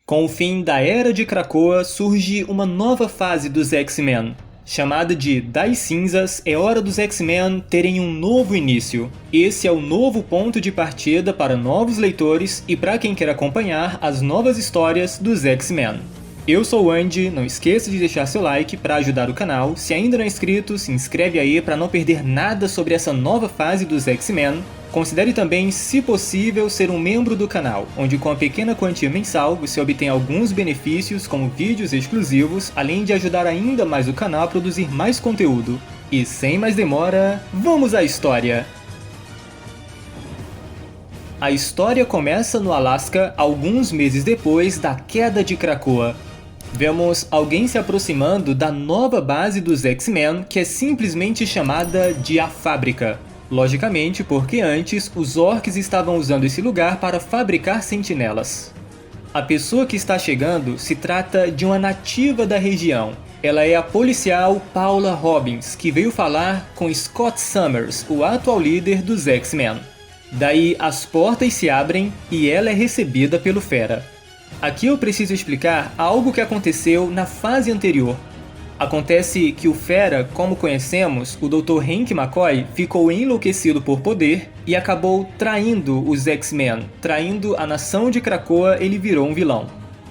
Com o fim da Era de Krakoa, surge uma nova fase dos X-Men. Chamada de Das Cinzas, é hora dos X-Men terem um novo início. Esse é o novo ponto de partida para novos leitores e para quem quer acompanhar as novas histórias dos X-Men. Eu sou o Andy, não esqueça de deixar seu like para ajudar o canal. Se ainda não é inscrito, se inscreve aí para não perder nada sobre essa nova fase dos X-Men. Considere também, se possível, ser um membro do canal, onde com a pequena quantia mensal você obtém alguns benefícios como vídeos exclusivos, além de ajudar ainda mais o canal a produzir mais conteúdo. E sem mais demora, vamos à história! A história começa no Alasca alguns meses depois da queda de Krakoa. Vemos alguém se aproximando da nova base dos X-Men, que é simplesmente chamada de A Fábrica. Logicamente, porque antes os orcs estavam usando esse lugar para fabricar sentinelas. A pessoa que está chegando se trata de uma nativa da região. Ela é a policial Paula Robbins, que veio falar com Scott Summers, o atual líder dos X-Men. Daí as portas se abrem e ela é recebida pelo Fera. Aqui eu preciso explicar algo que aconteceu na fase anterior. Acontece que o Fera, como conhecemos, o Dr. Hank McCoy, ficou enlouquecido por poder e acabou traindo os X-Men. Traindo a nação de Krakoa, ele virou um vilão.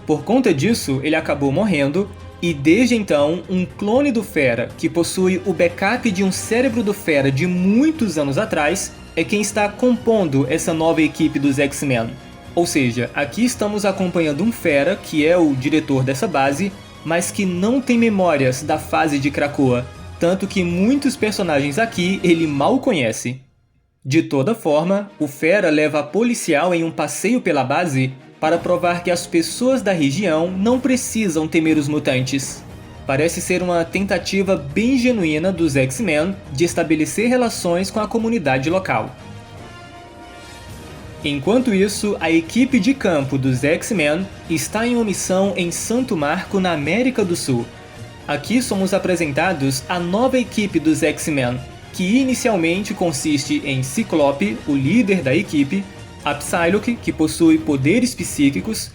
Por conta disso, ele acabou morrendo e desde então, um clone do Fera, que possui o backup de um cérebro do Fera de muitos anos atrás, é quem está compondo essa nova equipe dos X-Men. Ou seja, aqui estamos acompanhando um Fera, que é o diretor dessa base, mas que não tem memórias da fase de Krakoa, tanto que muitos personagens aqui ele mal conhece. De toda forma, o Fera leva a policial em um passeio pela base para provar que as pessoas da região não precisam temer os mutantes. Parece ser uma tentativa bem genuína dos X-Men de estabelecer relações com a comunidade local. Enquanto isso, a equipe de campo dos X-Men está em uma missão em Santo Marco, na América do Sul. Aqui somos apresentados a nova equipe dos X-Men, que inicialmente consiste em Ciclope, o líder da equipe, a Psylocke, que possui poderes psíquicos,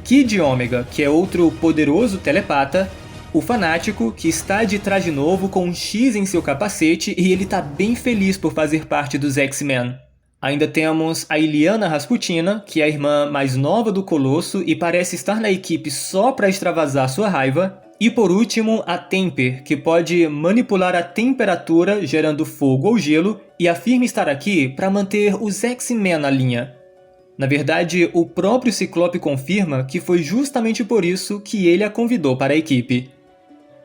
Kid Ômega, que é outro poderoso telepata, o Fanático, que está de traje novo com um X em seu capacete e ele está bem feliz por fazer parte dos X-Men. Ainda temos a Illyana Rasputina, que é a irmã mais nova do Colosso e parece estar na equipe só para extravasar sua raiva. E por último, a Temper, que pode manipular a temperatura gerando fogo ou gelo e afirma estar aqui para manter os X-Men na linha. Na verdade, o próprio Ciclope confirma que foi justamente por isso que ele a convidou para a equipe.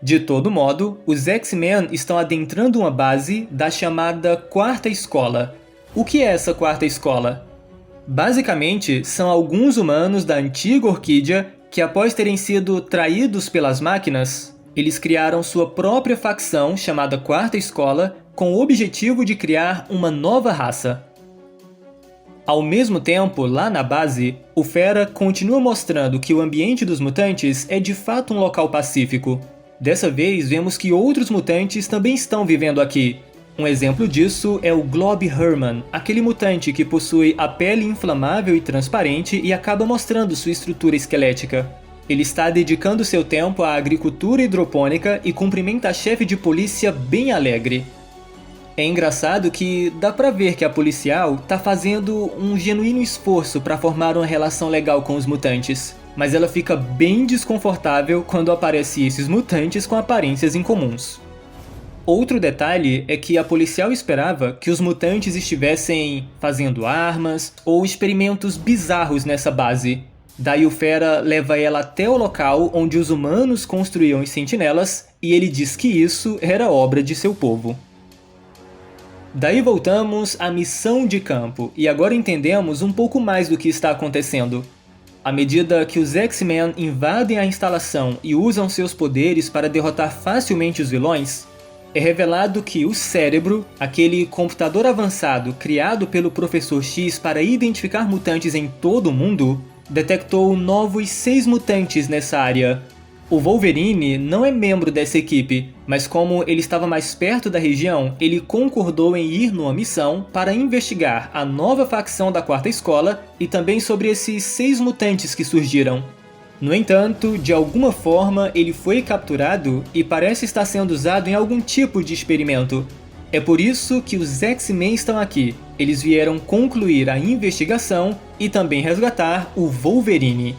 De todo modo, os X-Men estão adentrando uma base da chamada Quarta Escola. O que é essa Quarta Escola? Basicamente, são alguns humanos da antiga Orquídea que, após terem sido traídos pelas máquinas, eles criaram sua própria facção chamada Quarta Escola com o objetivo de criar uma nova raça. Ao mesmo tempo, lá na base, o Fera continua mostrando que o ambiente dos mutantes é de fato um local pacífico. Dessa vez, vemos que outros mutantes também estão vivendo aqui. Um exemplo disso é o Glob Herman, aquele mutante que possui a pele inflamável e transparente e acaba mostrando sua estrutura esquelética. Ele está dedicando seu tempo à agricultura hidropônica e cumprimenta a chefe de polícia bem alegre. É engraçado que dá pra ver que a policial tá fazendo um genuíno esforço para formar uma relação legal com os mutantes, mas ela fica bem desconfortável quando aparecem esses mutantes com aparências incomuns. Outro detalhe é que a policial esperava que os mutantes estivessem fazendo armas ou experimentos bizarros nessa base. Daí o Fera leva ela até o local onde os humanos construíam os sentinelas e ele diz que isso era obra de seu povo. Daí voltamos à missão de campo e agora entendemos um pouco mais do que está acontecendo. À medida que os X-Men invadem a instalação e usam seus poderes para derrotar facilmente os vilões, é revelado que o cérebro, aquele computador avançado criado pelo Professor X para identificar mutantes em todo o mundo, detectou novos 6 mutantes nessa área. O Wolverine não é membro dessa equipe, mas como ele estava mais perto da região, ele concordou em ir numa missão para investigar a nova facção da Quarta Escola e também sobre esses 6 mutantes que surgiram. No entanto, de alguma forma ele foi capturado e parece estar sendo usado em algum tipo de experimento. É por isso que os X-Men estão aqui. Eles vieram concluir a investigação e também resgatar o Wolverine.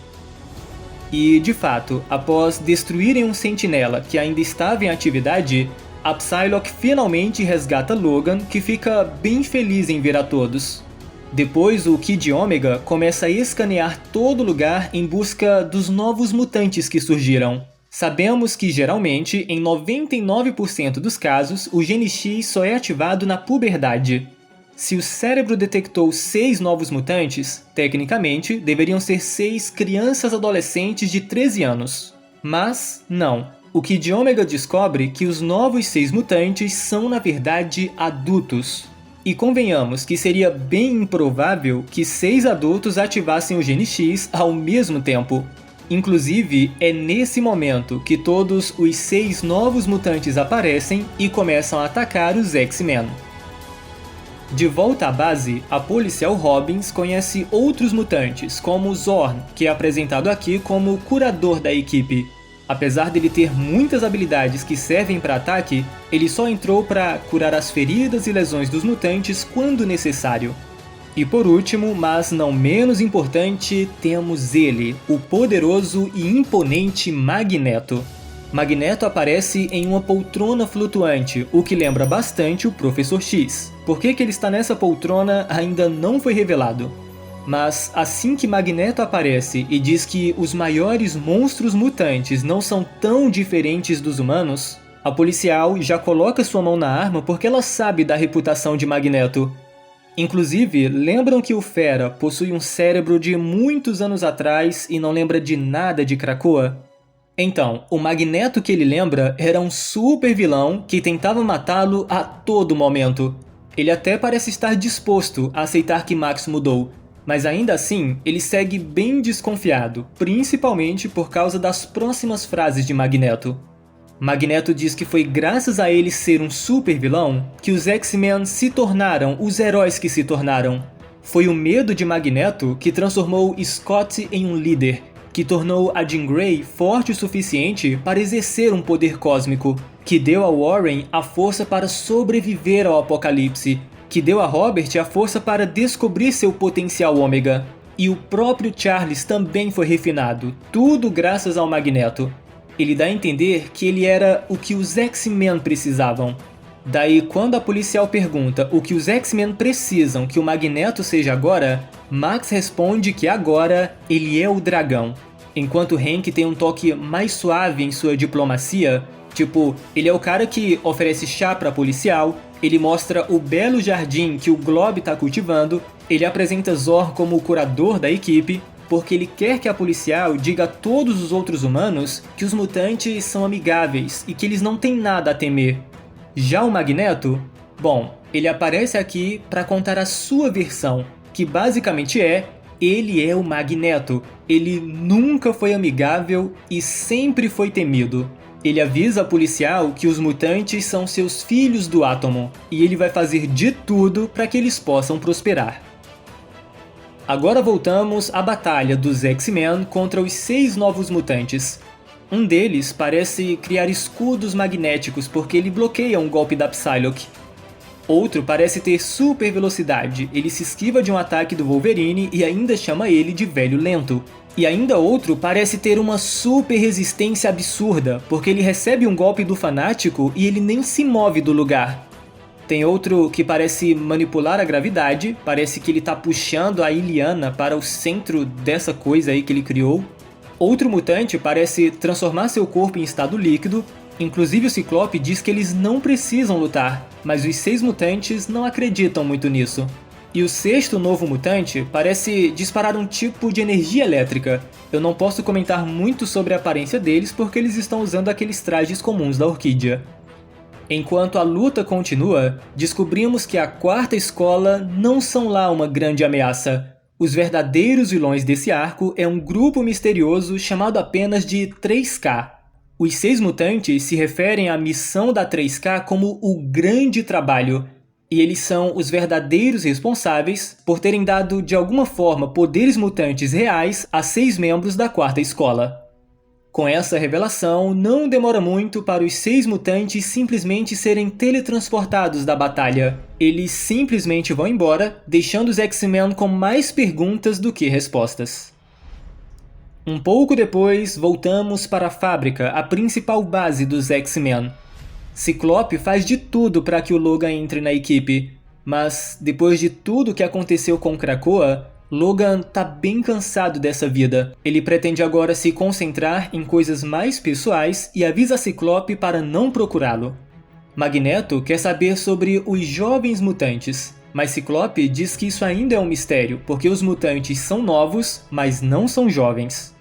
E, de fato, após destruírem um sentinela que ainda estava em atividade, a Psylocke finalmente resgata Logan, que fica bem feliz em ver a todos. Depois, o Kid Ômega começa a escanear todo lugar em busca dos novos mutantes que surgiram. Sabemos que, geralmente, em 99% dos casos, o Gene X só é ativado na puberdade. Se o cérebro detectou 6 novos mutantes, tecnicamente, deveriam ser 6 crianças adolescentes de 13 anos. Mas, não. O Kid Ômega descobre que os novos 6 mutantes são, na verdade, adultos. E convenhamos que seria bem improvável que 6 adultos ativassem o Gene X ao mesmo tempo. Inclusive, é nesse momento que todos os 6 novos mutantes aparecem e começam a atacar os X-Men. De volta à base, a policial Robbins conhece outros mutantes, como Zorn, que é apresentado aqui como o curador da equipe. Apesar dele ter muitas habilidades que servem para ataque, ele só entrou para curar as feridas e lesões dos mutantes quando necessário. E por último, mas não menos importante, temos ele, o poderoso e imponente Magneto. Magneto aparece em uma poltrona flutuante, o que lembra bastante o Professor X. Por que ele está nessa poltrona ainda não foi revelado. Mas assim que Magneto aparece e diz que os maiores monstros mutantes não são tão diferentes dos humanos, a policial já coloca sua mão na arma porque ela sabe da reputação de Magneto. Inclusive, lembram que o Fera possui um cérebro de muitos anos atrás e não lembra de nada de Krakoa? Então, o Magneto que ele lembra era um super vilão que tentava matá-lo a todo momento. Ele até parece estar disposto a aceitar que Max mudou, mas ainda assim, ele segue bem desconfiado, principalmente por causa das próximas frases de Magneto. Magneto diz que foi graças a ele ser um super vilão que os X-Men se tornaram os heróis que se tornaram. Foi o medo de Magneto que transformou Scott em um líder, que tornou a Jean Grey forte o suficiente para exercer um poder cósmico, que deu a Warren a força para sobreviver ao apocalipse, que deu a Robert a força para descobrir seu potencial ômega. E o próprio Charles também foi refinado, tudo graças ao Magneto. Ele dá a entender que ele era o que os X-Men precisavam. Daí, quando a policial pergunta o que os X-Men precisam que o Magneto seja agora, Max responde que agora ele é o dragão. Enquanto Hank tem um toque mais suave em sua diplomacia, tipo, ele é o cara que oferece chá pra policial, ele mostra o belo jardim que o Glob tá cultivando, ele apresenta Zor como o curador da equipe, porque ele quer que a policial diga a todos os outros humanos que os mutantes são amigáveis e que eles não têm nada a temer. Já o Magneto? Bom, ele aparece aqui para contar a sua versão, que basicamente ele é o Magneto. Ele nunca foi amigável e sempre foi temido. Ele avisa a policial que os mutantes são seus filhos do átomo, e ele vai fazer de tudo para que eles possam prosperar. Agora voltamos à batalha dos X-Men contra os 6 novos mutantes. Um deles parece criar escudos magnéticos porque ele bloqueia um golpe da Psylocke. Outro parece ter super velocidade, ele se esquiva de um ataque do Wolverine e ainda chama ele de velho lento. E ainda outro parece ter uma super resistência absurda, porque ele recebe um golpe do fanático e ele nem se move do lugar. Tem outro que parece manipular a gravidade, parece que ele tá puxando a Illyana para o centro dessa coisa aí que ele criou. Outro mutante parece transformar seu corpo em estado líquido, inclusive o Ciclope diz que eles não precisam lutar, mas os 6 mutantes não acreditam muito nisso. E o 6º novo mutante parece disparar um tipo de energia elétrica. Eu não posso comentar muito sobre a aparência deles porque eles estão usando aqueles trajes comuns da Orquídea. Enquanto a luta continua, descobrimos que a 4ª escola não são lá uma grande ameaça. Os verdadeiros vilões desse arco é um grupo misterioso chamado apenas de 3K. Os 6 mutantes se referem à missão da 3K como o Grande Trabalho. e eles são os verdadeiros responsáveis por terem dado, de alguma forma, poderes mutantes reais a 6 membros da Quarta Escola. Com essa revelação, não demora muito para os 6 mutantes simplesmente serem teletransportados da batalha. Eles simplesmente vão embora, deixando os X-Men com mais perguntas do que respostas. Um pouco depois, voltamos para a fábrica, a principal base dos X-Men. Ciclope faz de tudo para que o Logan entre na equipe, mas depois de tudo que aconteceu com Krakoa, Logan tá bem cansado dessa vida. Ele pretende agora se concentrar em coisas mais pessoais e avisa Ciclope para não procurá-lo. Magneto quer saber sobre os jovens mutantes, mas Ciclope diz que isso ainda é um mistério, porque os mutantes são novos, mas não são jovens.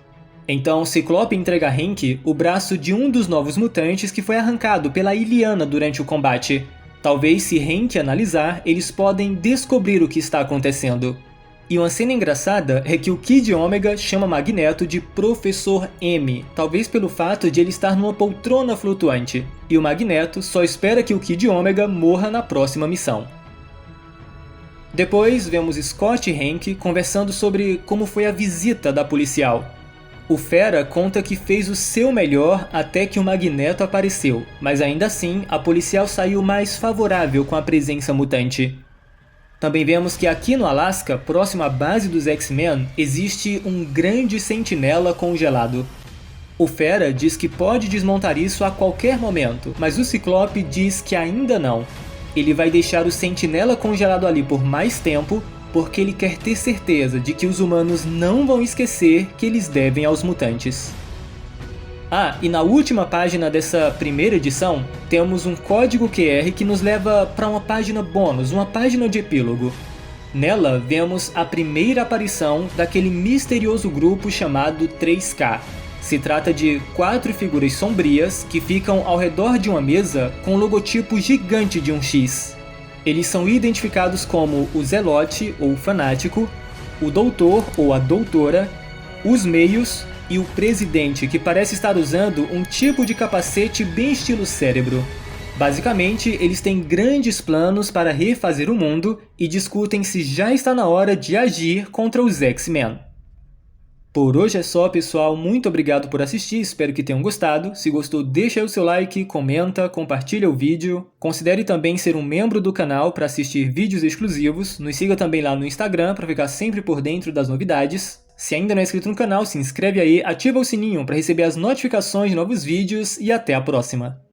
Então Ciclope entrega a Hank o braço de um dos novos mutantes que foi arrancado pela Illyana durante o combate. Talvez, se Hank analisar, eles podem descobrir o que está acontecendo. E uma cena engraçada é que o Kid Ômega chama Magneto de Professor M, talvez pelo fato de ele estar numa poltrona flutuante, e o Magneto só espera que o Kid Ômega morra na próxima missão. Depois vemos Scott e Hank conversando sobre como foi a visita da policial. O Fera conta que fez o seu melhor até que o Magneto apareceu, mas ainda assim a policial saiu mais favorável com a presença mutante. Também vemos que aqui no Alasca, próximo à base dos X-Men, existe um grande sentinela congelado. O Fera diz que pode desmontar isso a qualquer momento, mas o Ciclope diz que ainda não. Ele vai deixar o sentinela congelado ali por mais tempo, porque ele quer ter certeza de que os humanos não vão esquecer que eles devem aos mutantes. Ah, e na última página dessa primeira edição, temos um código QR que nos leva para uma página bônus, uma página de epílogo. Nela, vemos a primeira aparição daquele misterioso grupo chamado 3K. Se trata de 4 figuras sombrias que ficam ao redor de uma mesa com um logotipo gigante de um X. Eles são identificados como o Zelote, ou Fanático, o Doutor, ou a Doutora, os Meios e o Presidente, que parece estar usando um tipo de capacete bem estilo Cérebro. Basicamente, eles têm grandes planos para refazer o mundo e discutem se já está na hora de agir contra os X-Men. Por hoje é só, pessoal. Muito obrigado por assistir, espero que tenham gostado. Se gostou, deixa aí o seu like, comenta, compartilha o vídeo. Considere também ser um membro do canal para assistir vídeos exclusivos. Nos siga também lá no Instagram para ficar sempre por dentro das novidades. Se ainda não é inscrito no canal, se inscreve aí, ativa o sininho para receber as notificações de novos vídeos e até a próxima!